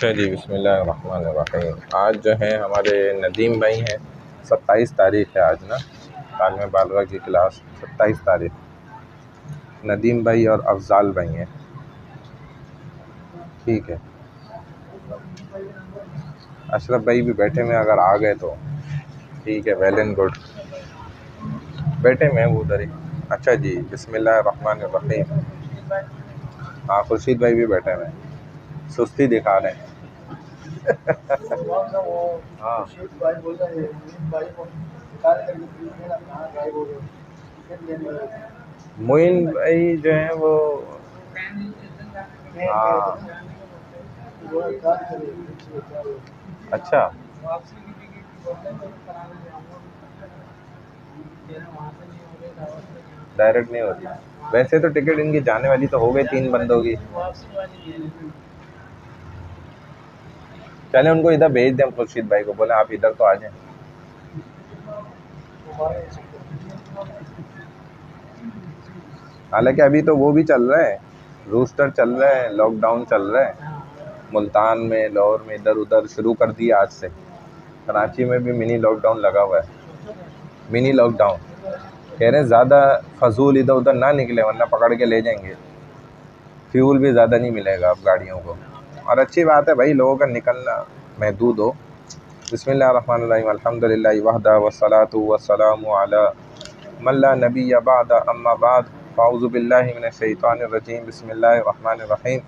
اچھا جی، بسم اللہ الرحمن الرحیم۔ آج جو ہیں ہمارے ندیم بھائی ہیں، 27 تاریخ ہے آج نا، عالم بالغہ کی کلاس 27 تاریخ۔ ندیم بھائی اور افضال بھائی ہیں، ٹھیک ہے۔ اشرف بھائی بھی بیٹھے ہوئے، اگر آ گئے تو ٹھیک ہے، ویل اینڈ گڈ۔ بیٹھے ہوئے ہیں وہ ادھر ہی۔ اچھا جی، بسم اللہ الرحمن الرحیم۔ ہاں، خورشید بھائی بھی بیٹھے ہوئے ہیں، سستی دکھا رہے ہیں۔ ہاں معین بھائی جو ہیں وہ ہاں اچھا ڈائریکٹ نہیں ہوتی، ویسے تو ٹکٹ ان کی جانے والی تو ہو گئی 3 بندوں کی۔ چلیں ان کو ادھر بھیج دیں، خورشید بھائی کو بولیں آپ ادھر تو آ جائیں۔ حالانکہ ابھی تو وہ بھی چل رہا ہے، روسٹر چل رہا ہے، لاک ڈاؤن چل رہا ہے ملتان میں، لاہور میں، ادھر ادھر شروع کر دیا آج سے۔ کراچی میں بھی منی لاک ڈاؤن لگا ہوا ہے، منی لاک ڈاؤن۔ کہہ رہے ہیں زیادہ فضول ادھر ادھر نہ نکلے ورنہ پکڑ کے لے جائیں گے، فیول بھی زیادہ نہیں ملے گا اب گاڑیوں کو۔ اور اچھی بات ہے بھائی، لوگوں کا نکلنا محدود ہو۔ بسم اللہ الرحمن الرحیم، الحمد للہ وحدہ والصلاۃ والسلام علی من لا نبی بعد، اما بعد، اعوذ باللہ من الشیطان الرجیم، بسم اللہ الرحمن الرحیم۔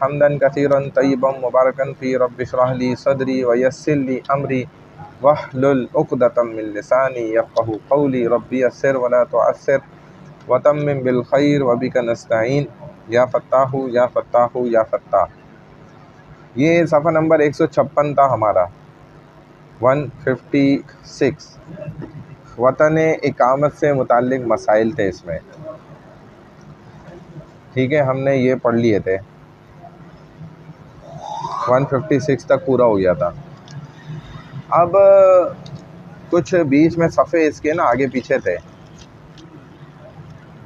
حمدا کثیرا طیبا مبارکا فی، رب اشرح لی صدری ویسر لی امری واحلل عقدۃ من لسانی یفقہوا قولی، رب یسر ولا تعسر وتمم بالخیر وبک نستعین، یا فتاح یا فتاح یا فتاح۔ یہ صفحہ نمبر 156 تھا ہمارا، 156، وطن اقامت سے متعلق مسائل تھے اس میں، ٹھیک ہے۔ ہم نے یہ پڑھ لیے تھے، 156 تک پورا ہو گیا تھا۔ اب کچھ بیچ میں صفحے اس کے نا آگے پیچھے تھے،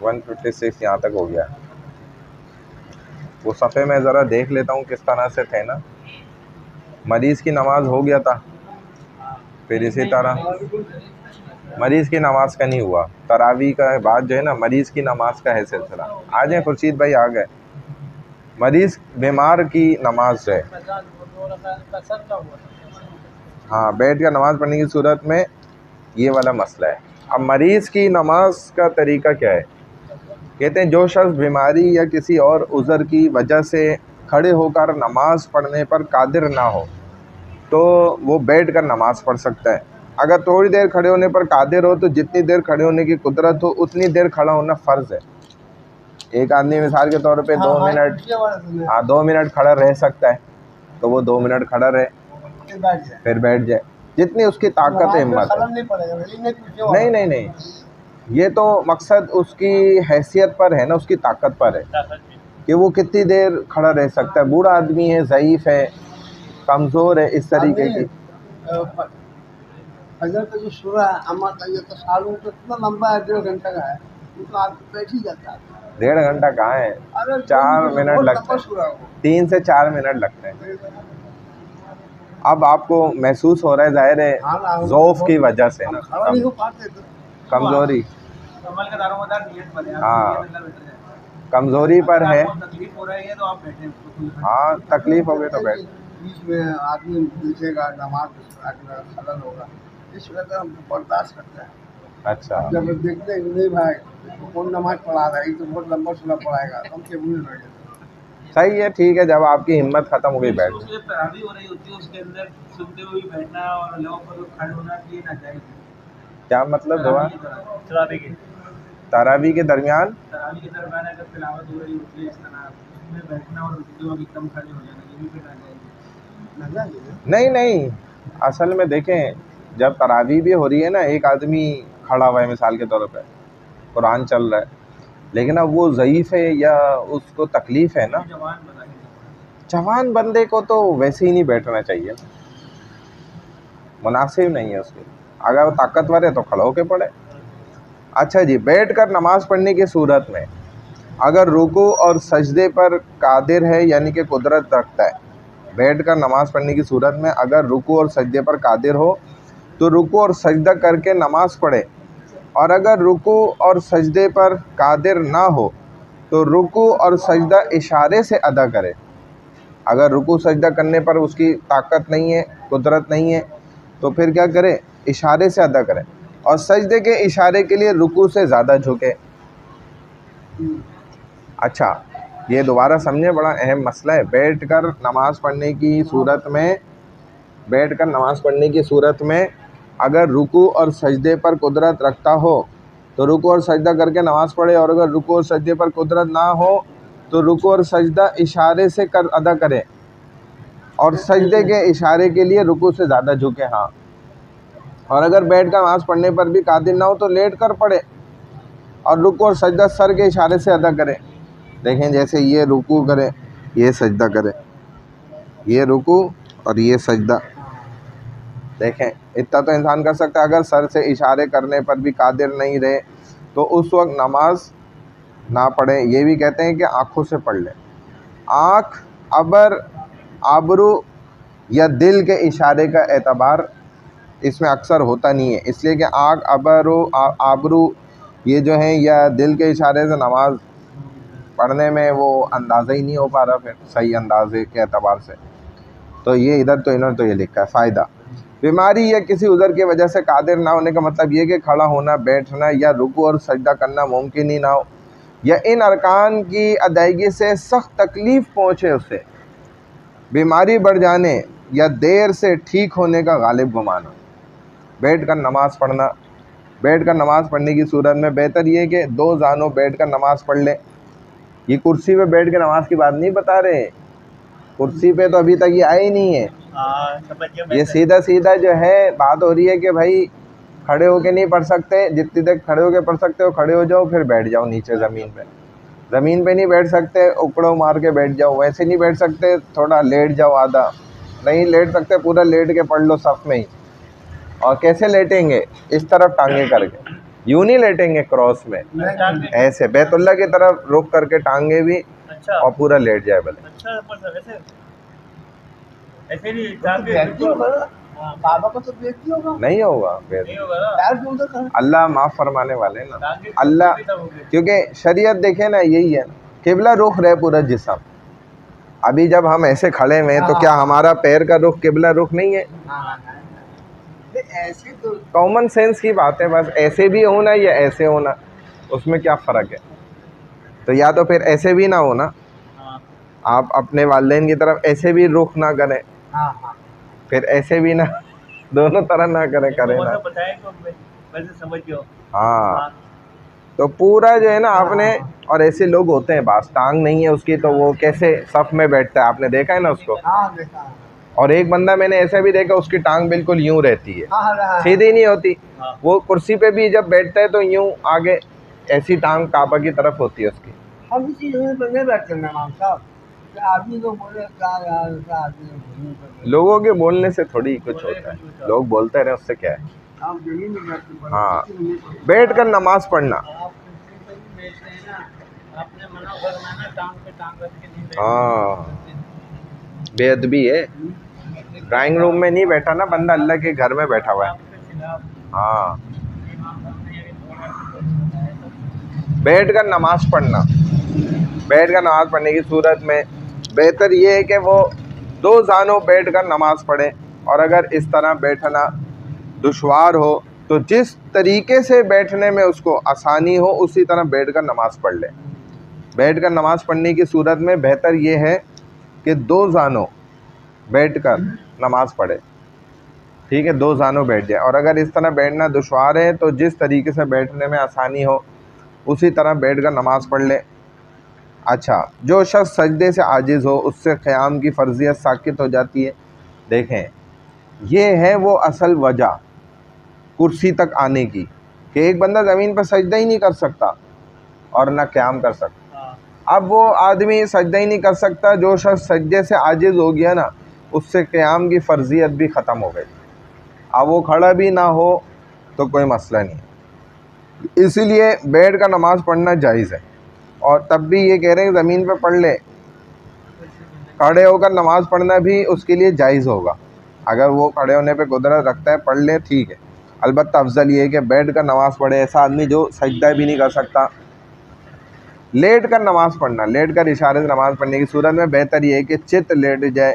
156 یہاں تک ہو گیا۔ وہ صفحے میں ذرا دیکھ لیتا ہوں کس طرح سے تھے نا۔ مریض کی نماز ہو گیا تھا، پھر اسی طرح مریض کی نماز کا نہیں ہوا، تراویح کا بعد جو ہے نا مریض کی نماز کا ہے سلسلہ۔ آ جائیں خورشید بھائی، آ گئے۔ مریض بیمار کی نماز ہے، ہاں بیٹھ کر نماز پڑھنے کی صورت میں یہ والا مسئلہ ہے۔ اب مریض کی نماز کا طریقہ کیا ہے؟ کہتے ہیں جو شخص بیماری یا کسی اور عذر کی وجہ سے کھڑے ہو کر نماز پڑھنے پر قادر نہ ہو تو وہ بیٹھ کر نماز پڑھ سکتا ہے۔ اگر تھوڑی دیر کھڑے ہونے پر قادر ہو تو جتنی دیر کھڑے ہونے کی قدرت ہو اتنی دیر کھڑا ہونا فرض ہے۔ ایک آدمی مثال کے طور پہ 2 منٹ کھڑا رہ سکتا ہے تو وہ 2 منٹ کھڑا رہے، پھر بیٹھ جائے، جتنی اس کی طاقت ہمت ہے۔ نہیں، یہ تو مقصد اس کی حیثیت پر ہے نا، اس کی طاقت پر ہے کہ وہ کتنی دیر کھڑا رہ سکتا ہے۔ بوڑھا آدمی ہے، ضعیف ہے، کمزور ہے، اس طریقے کی۔ فجر کا جو سورہ ہے اما طیب سالوں تو اتنا لمبا ہے، 1.5 گھنٹہ کا ہے، وہ تو آدمی بیٹھ ہی جاتا ہے۔ 1.5 گھنٹہ کہاں ہے، 4 منٹ لگتے ہیں، 3 سے 4 منٹ لگتے ہیں۔ اب آپ کو محسوس ہو رہا ہے، ظاہر ہے ضعف کی وجہ سے نا، کھڑا نہیں ہو پاتے تو کمزوری، ہاں کمزوری پر ہے، ہاں تکلیف ہوگی تو بیٹھ۔ بیچ میں آدمی پوچھے گا، نماز خلل ہوگا، اس وجہ سے ہم برداشت کرتے ہیں۔ اچھا جب دیکھتے ہیں نہیں بھائی کون نماز پڑھا رہا ہے، یہ تو بہت لمبا سورہ پڑھائے گا، ہم کے منہ میں صحیح ہے، ٹھیک ہے، جب آپ کی ہمت ختم ہو گئی بیٹھ جائیں۔ تراویح ہو رہی ہوتی ہے، اس کے اندر سنتے ہوئے بیٹھنا اور لوگوں پر کھڑے ہونا یہ ناجائز ہے۔ کیا مطلب ہوا؟ تراویح کے درمیان اگر تلاوت ہو رہی ہوتی ہے اس طرح، اس میں بیٹھنا اور لوگ ایک دم کھڑے ہو جانا یہ بھی پھر ناجائز ہے۔ نہیں، اصل میں دیکھیں جب تراویح بھی ہو رہی ہے نا، ایک آدمی کھڑا ہوا ہے مثال کے طور پہ، قرآن چل رہا ہے، لیکن اب وہ ضعیف ہے یا اس کو تکلیف ہے نا، جوان بندے کو تو ویسے ہی نہیں بیٹھنا چاہیے، مناسب نہیں ہے اس کے۔ اگر وہ طاقتور ہے تو کھڑا ہو کے پڑھے۔ اچھا جی، بیٹھ کر نماز پڑھنے کی صورت میں اگر رکوع اور سجدے پر قادر ہے یعنی کہ قدرت رکھتا ہے بیٹھ کر نماز پڑھنے کی صورت میں اگر رکوع اور سجدے پر قادر ہو تو رکوع اور سجدہ کر کے نماز پڑھے، اور اگر رکوع اور سجدے پر قادر نہ ہو تو رکوع اور سجدہ اشارے سے ادا کرے۔ اگر رکوع سجدہ کرنے پر اس کی طاقت نہیں ہے، قدرت نہیں ہے، تو پھر کیا کرے؟ اشارے سے ادا کرے، اور سجدے کے اشارے کے لیے رکوع سے زیادہ جھکے۔ اچھا، یہ دوبارہ سمجھیں، بڑا اہم مسئلہ ہے۔ بیٹھ کر نماز پڑھنے کی صورت میں اگر رکوع اور سجدے پر قدرت رکھتا ہو تو رکوع اور سجدہ کر کے نماز پڑھے، اور اگر رکوع اور سجدے پر قدرت نہ ہو تو رکوع اور سجدہ اشارے سے ادا کرے، اور سجدے کے اشارے کے لیے رکوع سے زیادہ جھکے۔ ہاں، اور اگر بیٹھ کر نماز پڑھنے پر بھی قادر نہ ہو تو لیٹ کر پڑھے، اور رکوع اور سجدہ سر کے اشارے سے ادا کرے۔ دیکھیں، جیسے یہ رکوع کرے، یہ سجدہ کرے، یہ رکوع اور یہ سجدہ، دیکھیں اتنا تو انسان کر سکتا ہے۔ اگر سر سے اشارے کرنے پر بھی قادر نہیں رہے تو اس وقت نماز نہ پڑھے۔ یہ بھی کہتے ہیں کہ آنکھوں سے پڑھ لیں۔ آنکھ، ابر، آبرو یا دل کے اشارے کا اعتبار اس میں اکثر ہوتا نہیں ہے، اس لیے کہ آنکھ، آبرو یہ جو ہیں یا دل کے اشارے سے نماز پڑھنے میں وہ اندازہ ہی نہیں ہو پا رہا پھر صحیح اندازے کے اعتبار سے۔ تو یہ ادھر تو انہوں نے تو یہ لکھا ہے فائدہ۔ بیماری یا کسی عذر کی وجہ سے قادر نہ ہونے کا مطلب یہ کہ کھڑا ہونا، بیٹھنا یا رکوع اور سجدہ کرنا ممکن ہی نہ ہو، یا ان ارکان کی ادائیگی سے سخت تکلیف پہنچے اسے، بیماری بڑھ جانے یا دیر سے ٹھیک ہونے کا غالب گمان ہو۔ بیٹھ کر نماز پڑھنے کی صورت میں بہتر یہ ہے کہ دو زانوں بیٹھ کر نماز پڑھ لے۔ یہ کرسی پہ بیٹھ کے نماز کی بات نہیں بتا رہے، کرسی پہ تو ابھی تک یہ آئے ہی نہیں ہے۔ یہ سیدھا جو ہے بات ہو رہی ہے کہ بھائی کھڑے ہو کے نہیں پڑھ سکتے، جتنی دیر کھڑے ہو کے پڑھ سکتے ہو کھڑے ہو جاؤ، پھر بیٹھ جاؤ نیچے زمین پہ نہیں بیٹھ سکتے اکڑوں مار کے بیٹھ جاؤ، ویسے نہیں بیٹھ سکتے تھوڑا لیٹ جاؤ، آدھا نہیں لیٹ سکتے پورا لیٹ کے پڑھ لو صف میں ہی۔ اور کیسے لیٹیں گے؟ اس طرف ٹانگیں کر کے، یوں نہیں لیٹیں گے کراس میں، ایسے بیت اللہ کی طرف رخ کر کے ٹانگیں بھی، اور پورا لیٹ جائے بھلے۔ بابا کو تو دیکھتی ہوگا، نہیں ہوگا پھر، اللہ معاف فرمانے والے نا اللہ، کیونکہ شریعت دیکھیں نا یہی ہے، قبلہ رخ رہے پورا جسم۔ ابھی جب ہم ایسے کھڑے ہوئے ہیں تو کیا ہمارا پیر کا رخ قبلہ رخ نہیں ہے؟ ایسے تو کامن سینس کی بات ہے، بس ایسے بھی ہونا یا ایسے ہونا، اس میں کیا فرق ہے؟ تو یا تو پھر ایسے بھی نہ ہونا، آپ اپنے والدین کی طرف ایسے بھی رخ نہ کریں، پھر ایسے بھی نہ، دونوں طرح نہ کریں نا۔ ہاں، تو پورا جو ہے نا آپ نے، اور ایسے لوگ ہوتے ہیں بعض ٹانگ نہیں ہے اس کی تو وہ کیسے صف میں بیٹھتا ہے، آپ نے دیکھا ہے نا اس کو۔ دیکھا، اور ایک بندہ میں نے ایسا بھی دیکھا اس کی ٹانگ بالکل یوں رہتی ہے، سیدھی نہیں ہوتی، وہ کرسی پہ بھی جب بیٹھتا ہے تو یوں آگے ایسی ٹانگ کعبہ کی طرف ہوتی ہے اس کی۔ ہم اسی جگہ پہ نہیں بیٹھتے امام صاحب، کہ آدمی کو بولے کیا یار ایسا آدمی زمین پر بیٹھے، لوگوں کے بولنے سے تھوڑی کچھ ہوتا ہے، لوگ بولتے رہے اس سے کیا ہے۔ ہم زمین میں بیٹھتے ہیں۔ ہاں، بیٹھ کر نماز پڑھنا، ہاں بے ادبی ہے، ڈرائنگ روم میں نہیں بیٹھا نا بندہ، اللہ کے گھر میں بیٹھا ہوا ہے۔ ہاں، بیٹھ کر نماز پڑھنے کی صورت میں بہتر یہ ہے کہ وہ دو زانوں بیٹھ کر نماز پڑھے، اور اگر اس طرح بیٹھنا دشوار ہو تو جس طریقے سے بیٹھنے میں اس کو آسانی ہو اسی طرح بیٹھ کر نماز پڑھ لے۔ بیٹھ کر نماز پڑھنے کی صورت میں بہتر یہ ہے کہ دو زانوں بیٹھ کر نماز پڑھے، ٹھیک ہے، دو زانوں بیٹھ جائے، اور اگر اس طرح بیٹھنا دشوار ہے تو جس طریقے سے بیٹھنے میں آسانی ہو اسی طرح بیٹھ کر نماز پڑھ لے۔ اچھا، جو شخص سجدے سے عاجز ہو اس سے قیام کی فرضیت ساقط ہو جاتی ہے۔ دیکھیں، یہ ہے وہ اصل وجہ کرسی تک آنے کی، کہ ایک بندہ زمین پر سجدہ ہی نہیں کر سکتا اور نہ قیام کر سکتا۔ اب وہ آدمی سجدہ ہی نہیں کر سکتا، جو شخص سجدے سے عاجز ہو گیا نا اس سے قیام کی فرضیت بھی ختم ہو گئی، اب وہ کھڑا بھی نہ ہو تو کوئی مسئلہ نہیں، اسی لیے بیٹھ کر نماز پڑھنا جائز ہے۔ اور تب بھی یہ کہہ رہے ہیں کہ زمین پہ پڑھ لے، کھڑے ہو کر نماز پڑھنا بھی اس کے لیے جائز ہوگا. اگر وہ کھڑے ہونے پہ قدرت رکھتا ہے پڑھ لے ٹھیک ہے. البتہ افضل یہ ہے کہ بیٹھ کر نماز پڑھے. ایسا آدمی جو سجدہ بھی نہیں کر سکتا، لیٹ کر نماز پڑھنا، لیٹ کر اشارے سے نماز پڑھنے کی صورت میں بہتر یہ ہے کہ چت لیٹ جائے،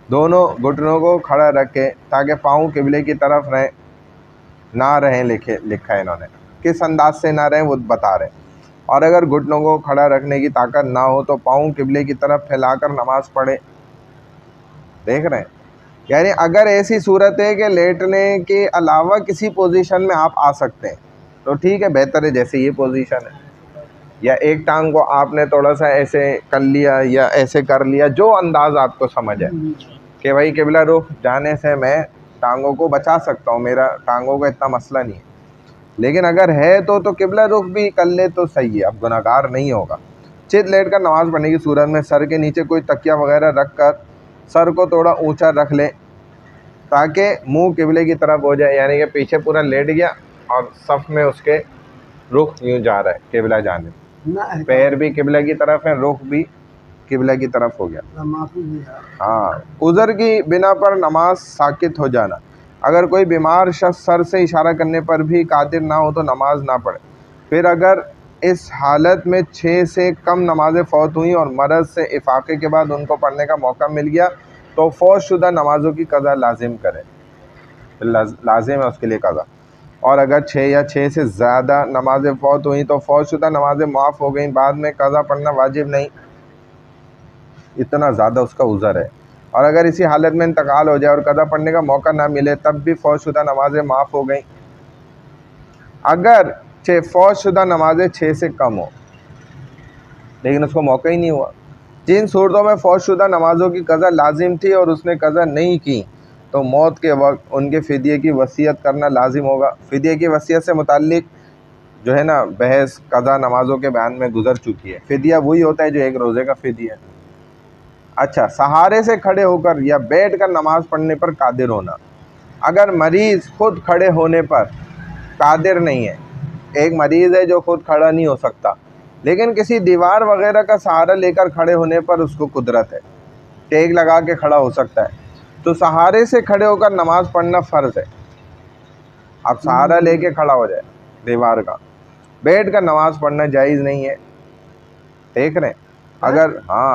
دونوں گھٹنوں کو کھڑا رکھے تاکہ پاؤں قبلے کی طرف نہ رہیں. لکھا ہے انہوں نے کس انداز سے نہ رہیں وہ بتا رہے ہیں. اور اگر گھٹنوں کو کھڑا رکھنے کی طاقت نہ ہو تو پاؤں قبلے کی طرف پھیلا کر نماز پڑھے. دیکھ رہے ہیں، یعنی اگر ایسی صورت ہے کہ لیٹنے کے علاوہ کسی پوزیشن میں آپ آ سکتے ہیں تو ٹھیک ہے، بہتر ہے جیسے یہ پوزیشن ہے، یا ایک ٹانگ کو آپ نے تھوڑا سا ایسے کر لیا یا ایسے کر لیا، جو انداز آپ کو سمجھ ہے کہ بھائی قبلہ رخ جانے سے میں ٹانگوں کو بچا سکتا ہوں، میرا ٹانگوں کا اتنا مسئلہ نہیں ہے. لیکن اگر ہے تو قبلہ رخ بھی کر لے تو صحیح ہے، اب گناہ گار نہیں ہوگا. چت لیٹ کر نماز پڑھنے کی صورت میں سر کے نیچے کوئی تکیہ وغیرہ رکھ کر سر کو تھوڑا اونچا رکھ لے تاکہ منہ قبلے کی طرف ہو جائے، یعنی کہ پیچھے پورا لیٹ گیا اور صف میں اس کے رخ یوں جا رہا ہے قبلہ جانب، پیر بھی قبلہ کی طرف ہے، رخ بھی قبلہ کی طرف ہو گیا. ہاں، عذر کی بنا پر نماز ساکت ہو جانا. اگر کوئی بیمار شخص سر سے اشارہ کرنے پر بھی قادر نہ ہو تو نماز نہ پڑھے. پھر اگر اس حالت میں 6 سے کم نمازیں فوت ہوئیں اور مرض سے افاقے کے بعد ان کو پڑھنے کا موقع مل گیا تو فوت شدہ نمازوں کی قضا لازم کرے، لازم ہے اس کے لیے قضا. اور اگر 6 یا 6 سے زیادہ نمازیں فوت ہوئیں تو فوت شدہ نمازیں معاف ہو گئیں، بعد میں قضا پڑھنا واجب نہیں، اتنا زیادہ اس کا عذر ہے. اور اگر اسی حالت میں انتقال ہو جائے اور قضا پڑھنے کا موقع نہ ملے تب بھی فوت شدہ نمازیں معاف ہو گئیں. اگر فوت شدہ نمازیں 6 سے کم ہو لیکن اس کو موقع ہی نہیں ہوا. جن صورتوں میں فوت شدہ نمازوں کی قضا لازم تھی اور اس نے قضا نہیں کی تو موت کے وقت ان کے فدیے کی وصیت کرنا لازم ہوگا. فدیے کی وصیت سے متعلق جو ہے نا بحث قضا نمازوں کے بیان میں گزر چکی ہے. فدیہ وہی ہوتا ہے جو ایک روزے کا فدیہ ہے. اچھا، سہارے سے کھڑے ہو کر یا بیٹھ کر نماز پڑھنے پر قادر ہونا. اگر مریض خود کھڑے ہونے پر قادر نہیں ہے، ایک مریض ہے جو خود کھڑا نہیں ہو سکتا لیکن کسی دیوار وغیرہ کا سہارا لے کر کھڑے ہونے پر اس کو قدرت ہے، ٹیک لگا کے کھڑا ہو سکتا ہے، تو سہارے سے کھڑے ہو کر نماز پڑھنا فرض ہے. اب سہارا لے کے کھڑا ہو جائے دیوار کا، بیٹھ کر نماز پڑھنا جائز نہیں ہے. دیکھ رہے ہیں، اگر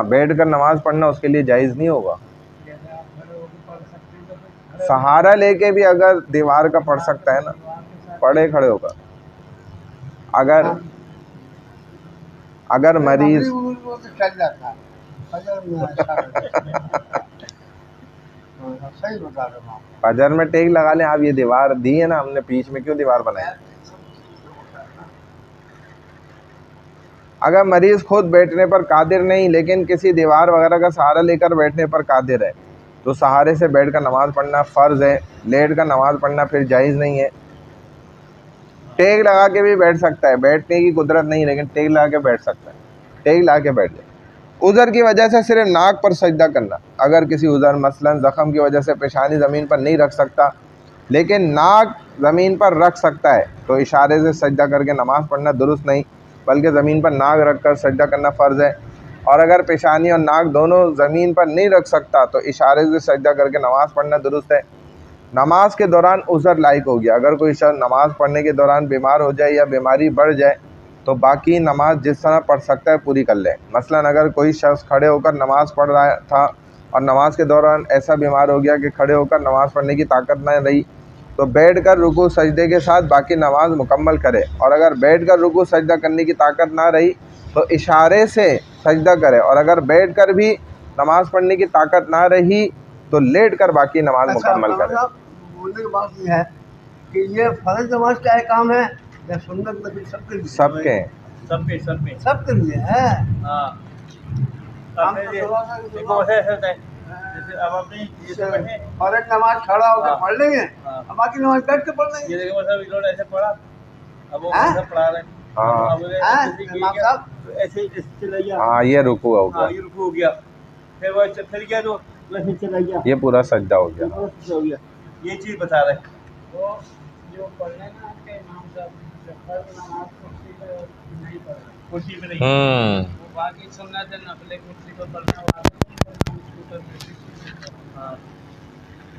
بیٹھ کر نماز پڑھنا اس کے لیے جائز نہیں ہوگا. سہارا لے کے بھی اگر دیوار کا پڑھ سکتا ہے نا، پڑھے کھڑے ہو کر. اگر مریض چل جاتا صحیح بتا رہا ہوں. فجر میں ٹیک لگا لیں آپ، یہ دیوار دی ہے نا ہم نے، بیچ میں کیوں دیوار بنائی؟ اگر مریض خود بیٹھنے پر قادر نہیں لیکن کسی دیوار وغیرہ کا سہارا لے کر بیٹھنے پر قادر ہے تو سہارے سے بیٹھ کر نماز پڑھنا فرض ہے. لیٹ کر نماز پڑھنا پھر جائز نہیں ہے. ٹیک لگا کے بھی بیٹھ سکتا ہے، بیٹھنے کی قدرت نہیں لیکن ٹیک لگا کے بیٹھ سکتا ہے، ٹیک لگا کے بیٹھ جائے. عذر کی وجہ سے صرف ناک پر سجدہ کرنا. اگر کسی عذر مثلا زخم کی وجہ سے پیشانی زمین پر نہیں رکھ سکتا لیکن ناک زمین پر رکھ سکتا ہے تو اشارے سے سجدہ کر کے نماز پڑھنا درست نہیں بلکہ زمین پر ناک رکھ کر سجدہ کرنا فرض ہے. اور اگر پیشانی اور ناک دونوں زمین پر نہیں رکھ سکتا تو اشارے سے سجدہ کر کے نماز پڑھنا درست ہے. نماز کے دوران عذر لائق ہو گیا. اگر کوئی شخص نماز پڑھنے کے دوران بیمار ہو جائے یا بیماری بڑھ جائے تو باقی نماز جس طرح پڑھ سکتا ہے پوری کر لے. مثلا اگر کوئی شخص کھڑے ہو کر نماز پڑھ رہا تھا اور نماز کے دوران ایسا بیمار ہو گیا کہ کھڑے ہو کر نماز پڑھنے کی طاقت نہ رہی تو بیٹھ کر رکوع سجدے کے ساتھ باقی نماز مکمل کرے. اور اگر بیٹھ کر رکوع سجدہ کرنے کی طاقت نہ رہی تو اشارے سے سجدہ کرے. اور اگر بیٹھ کر بھی نماز پڑھنے کی طاقت نہ رہی تو لیٹ کر باقی نماز مکمل کرے. بولنے کی بات یہ ہے کہ یہ فرض نماز کا احکام ہے یا سنت نبی سب کے لیے؟ سب کے سب کے لیے ہے. فرض نماز کھڑا ہو کے پڑھ لیں گے اور باقی نماز بیٹھ کے پڑھ لیں گے. ہاں، یہ رکوع ہو گیا، یہ پورا سجدہ ہو گیا. یہ چیز بتا رہے ہیں وہ جو پڑھنے نا آپ کے امام صاحب فرض نماز کرسی پہ نہیں پڑھ رہے، کرسی پہ نہیں، وہ باقی سنت نفل کرسی پہ پڑھنا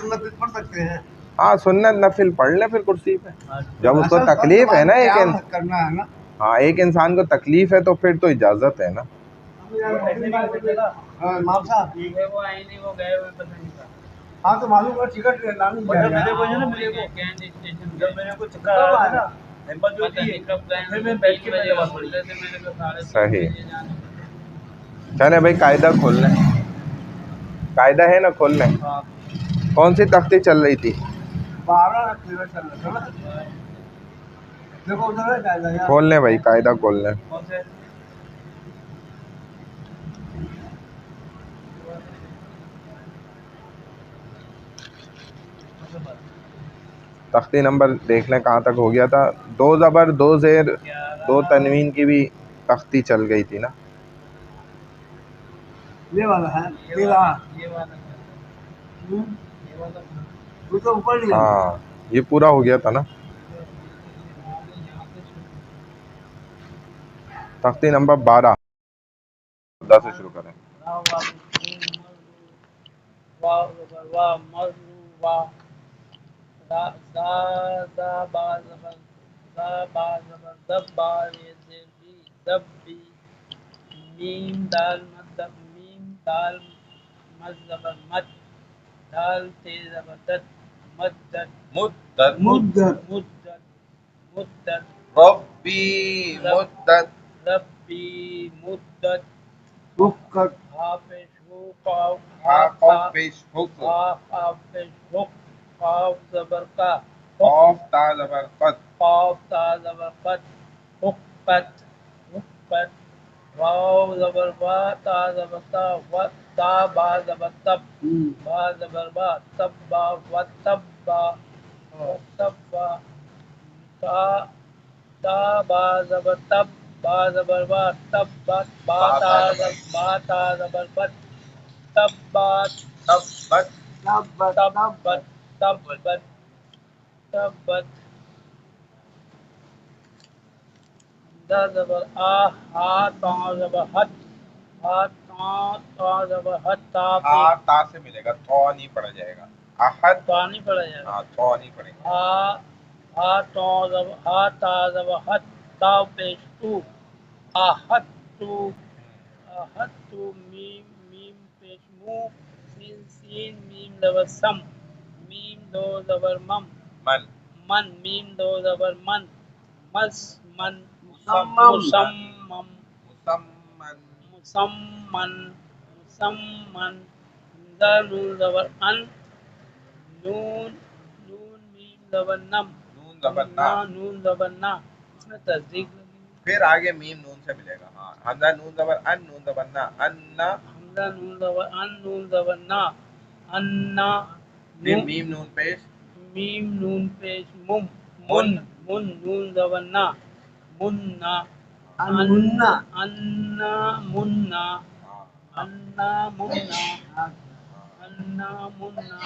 سنت پڑھ سکتے ہیں. ہاں سنت نفل پڑھ لیں پھر کرسی پہ. جب اس کو اصل فرض تکلیف ہے نا نماز ایک قیام کرنا ہے نا. ہاں ایک انسان کو تکلیف ہے تو پھر تو اجازت ہے نا. ہاں امام صاحب ٹھیک ہے، وہ آئے نہیں، وہ گئے ہوئے پتہ نہیں کہاں. ہاں تو معلوم کر ٹکٹ لانی میرے چاہیے. کو جو نا میرے کو کینٹ اسٹیشن جب میرے کو چکر آ رہا تھا نا ہمت جو پتہ تھی نہیں کب گئے، پھر میں بیٹھ کے بجے نماز بولتے تھے میرے کو 3:30 صحیح. بجے جانا. چلے بھائی قاعدہ کھول لیں. قاعدہ ہے نا، کھول لیں. ہاں کون سی تختی چل رہی تھی؟ 12 کلو چل رہا تھا. دیکھو ادھر ہے قاعدہ یار. کھول لیں بھائی، قاعدہ کھول لیں. کون سے؟ تختی نمبر دیکھ لیں کہاں تک ہو گیا تھا. 2 زبر 2 زیر 2 تنوین کی بھی تختی چل گئی تھی نا. یہ والا ہے یہ 13. والا یہ والا وہ تو اوپر لیا. ہاں یہ پورا ہو گیا تھا نا. تختی نمبر 12 10 سے شروع کریں. میم دال مد میم دال مد زبر مد دال تیز زبردت مدت مدت مدت مدت مدت ربی مدت ربی مدت وقت حافظ ہو قاف قاف پیش حق حافظ حق قاف زبر کا قاف تا زبر قد قاف تا زبر قد حقت حقت واو زبر وا تا زبر تا و تا با زبر تب با زبر با تب با و تب با تب با تا تا با زبر تب با زبر با تب بت با تا با تا زبر بت تب بات تبت تبت تبت تبت تبت دا زبر آ ہا تا زبر حد ہا تا زبر حد تا پہ تا سے ملے گا، تو نہیں پڑھا جائے گا. احد تو نہیں پڑھا جائے گا. ہاں تو نہیں پڑھے گا. ہا تا زبر ہا تا زبر حد تا پیش تو آحد تو آحد تو میم میم پیش مو سین سین میم زبر سم میم دو زبر مم من من میم دو زبر من مس من مسمم. مسمم مسمن مسمن مسمن دال نون زبر ان نون نون میم زبر نم نون زبر نا. نون زبر نا. اس میں تصدیق لگی ہوئی ہے. پھر آگے میم نون سے ملے گا. ہاں حمزہ نون زبر ان نون زبر نا انا. حمزہ نون زبر ان نون زبر نا انا. پھر میم نون پیش میم نون پیش مم من من نون زبر نا مننا اننا. انا مننا ہاں انا مننا انا مننا.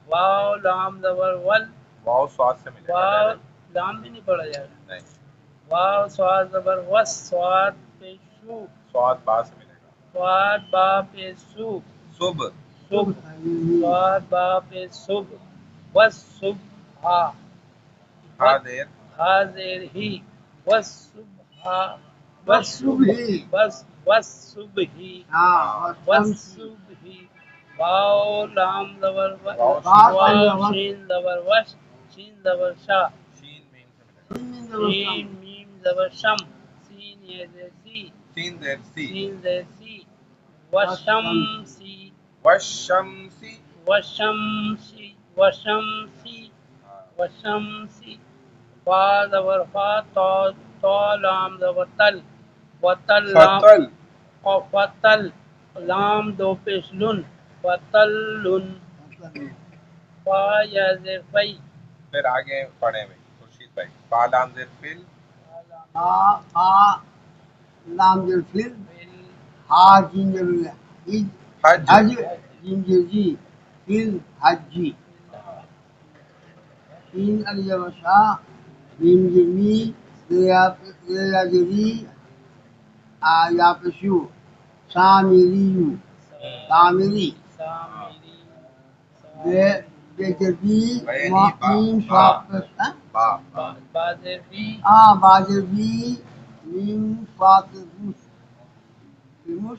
واو لام زبر ول واو سواد سے ملے گا. واو لام بھی نہیں پڑھا جائے گا. نہیں واو سواد زبر وس سواد پیش شو سواد با سے ملے گا. سواد با پیش سو صبح صبح سواد با پیش صبح وس صبح ہا حاضر حاضر ہی وس صبح بس صبحی. بس وس صبح ہی ہاں وس صبح ہی. واو لام زبر واو واو شین زبر وش شین زبر شا شین میم سے ملے گا. شین میم زبر شم سین یہ زیر سی سین زیر سی. سین زیر سی وشمسی والشمسی وشمسی وشمسی وشمسی. فا زبر فا تا تا لام زبر تل وتل لام فتل فتل لام دو پیش لن فتلن. فا یا زیر فی پھر آگے پڑھیں بھائی خورشید بھائی. فالام زیر فل لام دل فل ہا جیم جبر حج حج جیم جی پھر حجی شین علی جبر شاہ میم جمی یا جری یا پشو شامریو تعمیری سامری بے جبی بیانی با میم با شاپس با بازری باجبی میم فاتحوس مس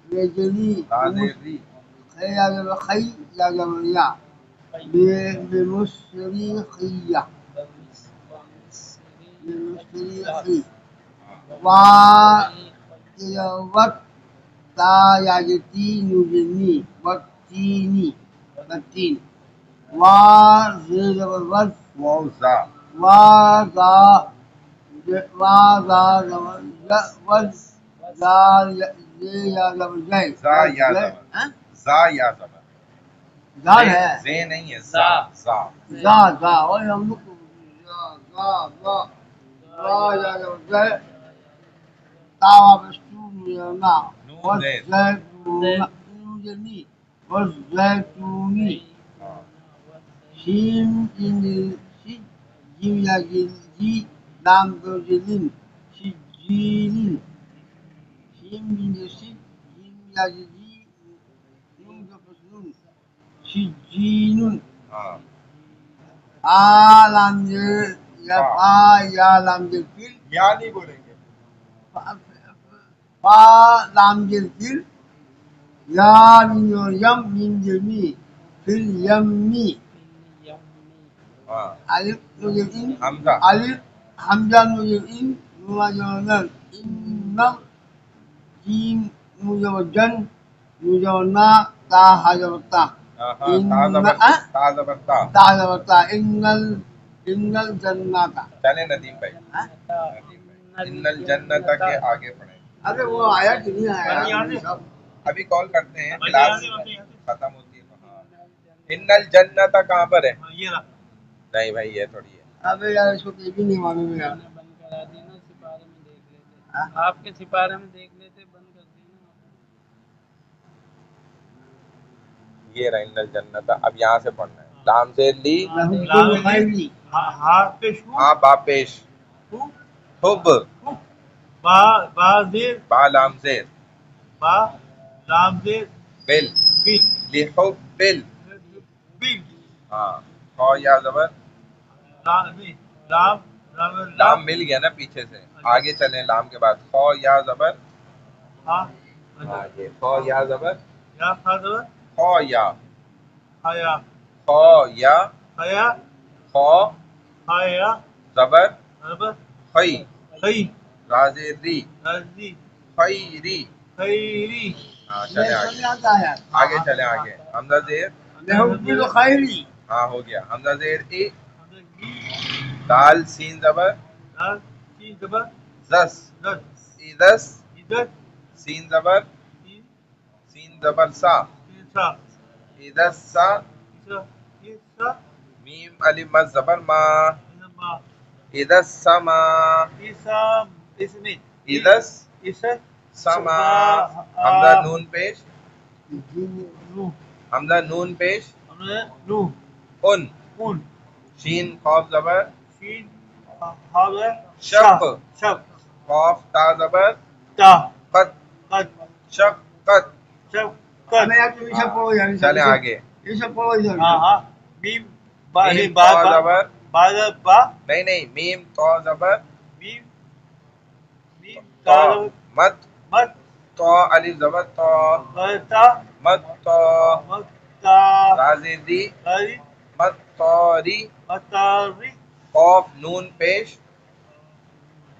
ویجلی تازری خیا جبر خی یا جبر یا بمصری خیہ بمصری خی وت تا یاجتی نوجنی وتینی بتین زبر ود ووزا وازا وازا ود زال یا زبر جے زا یا زبر زا یا زبر زال ہے زے نہیں ہے زا زا زا اور ہم لوگ زا یا زبر جے تاوا بستون نا نون زیر والزيتوني والزيتوني شين جي جيم يا جي لام جلين سجين شين جيم جيم يا جي نون جفسون سجين ہاں لام یا یا لام جل یا نہیں بولیں گے فا لام جل یا یم میم جمی فل یمی ہاں الف مجرین حمزہ الف حمزہ مجرین مجرن ان جیم مجرن مجرنا تا حجرتا تا زبر تا تا حجرتا ان الجنتا چلیں ندیم بھائی ان الجنت کے آگے پڑھیں ارے وہ آیا کہ نہیں آیا ابھی کال کرتے ہیں کلاس ختم ہوتی ہے تو ہاں ان الجنت کہاں پر ہے نہیں بھائی یہ تھوڑی ہے ابے یار اس کو یہ بھی نہیں معلوم ہے یار بند کرا دی نا سپارے میں دیکھ لیتے آپ کے سپارے میں دیکھ لیتے بند کر دی نا یہ رہا ان الجنت اب یہاں سے پڑھنا ہے لام سے لی ہاں با پیش حب با لام زیر بل لحب بل ہاں خو یا زبر لام مل گیا نا پیچھے سے آگے چلیں لام کے بعد خو یا زبر آگے خو یا زبر خو یا خو یا خو زبر خی رازے ری خیری ہاں چلیں آگے آگے چلیں آگے حمزہ زیر خیری ہاں ہو گیا حمزہ زیر ای دال سین زبر زس ادس سین زبر سا ادس سا میم الف مد زبر ما ادس سما ادس سما حمزہ نون پیش حمزہ نون پیش ان شین خوف زبر شق خوف تا زبر قط شقت چلیں آگے یہ سب پڑھو ادھر میم تو زبر نہیں میم تو زبر تو مت تو الف زبر تو مت تو رازی دی مت توری خوف نون پیش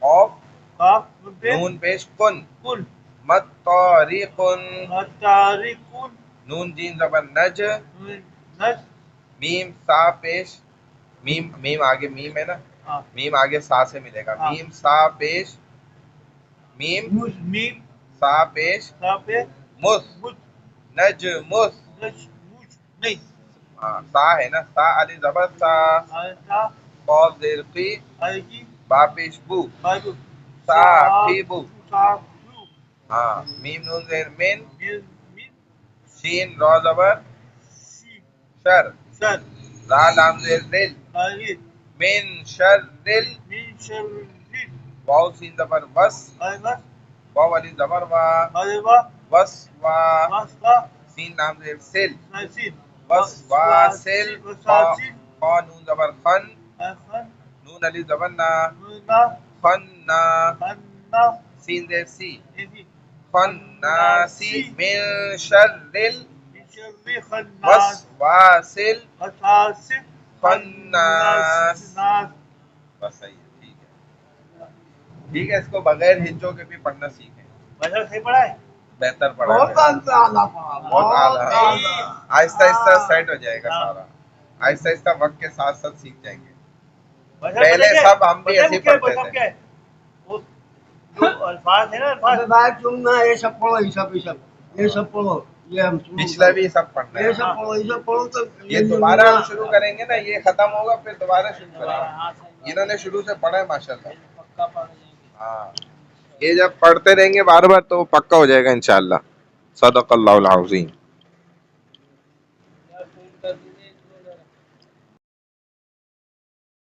خوف نون پیش کن مت توری کن نون جین زبر نج میم سا پیش میم آگے میم ہے نا میم آگے سا سے ملے گا میم سا پیش میم سا پیش مس نج مس ہاں سا ہے نا سا علی زبر سا قاف زیر قی با پیش بو سا فی بو ہاں میم نون زیر من مین مین شین را زبر سی شر شر را لام زیر دل خالد من شر دل من شر الدین واو سین زبر وس خالد واو علی زبر وا خالد وس وا واسطہ سین لام زیر سل سین وس وا سل وساسل خا نون زبر خن اخن نون علی زبر نا نونا خن نا خنا سین زیر سی ایدی خن نا سی من شر دل من شر خناس وس وا سل وساسل خناس ناس بس صحیح ہے ٹھیک ہے ٹھیک ہے اس کو بغیر ہچو کے بھی پڑھنا سیکھیں بجر صحیح پڑھا ہے بہتر پڑھا بہت ہے اعلیٰ پڑھا بہت اعلیٰ صحیح۔ آہستہ آہستہ سیٹ ہو جائے گا سارا آہستہ آہستہ وقت کے ساتھ ساتھ سیکھ جائیں گے بجر پہلے پتہ کیا سب ہم بھی پتہ ایسے ہی کیا پڑھتے پتہ تھے کیا ہے؟ وہ جو الفاظ ہے نا الفاظ بھائی تم نا یہ سب پڑھو یہ سب پڑھو یہ ہم شروع پچھلا بھی سب پڑھنا یہ ہے سب پڑھو تو یہ دوبارہ ہم شروع کریں گے نا یہ ختم ہوگا پھر دوبارہ شروع کریں گے انہوں نے شروع سے پڑھا ہے ماشاءاللہ پکا پڑھ جائیں گے ہاں یہ جب پڑھتے رہیں گے بار بار تو پکا ہو جائے گا انشاءاللہ صدق اللہ العظیم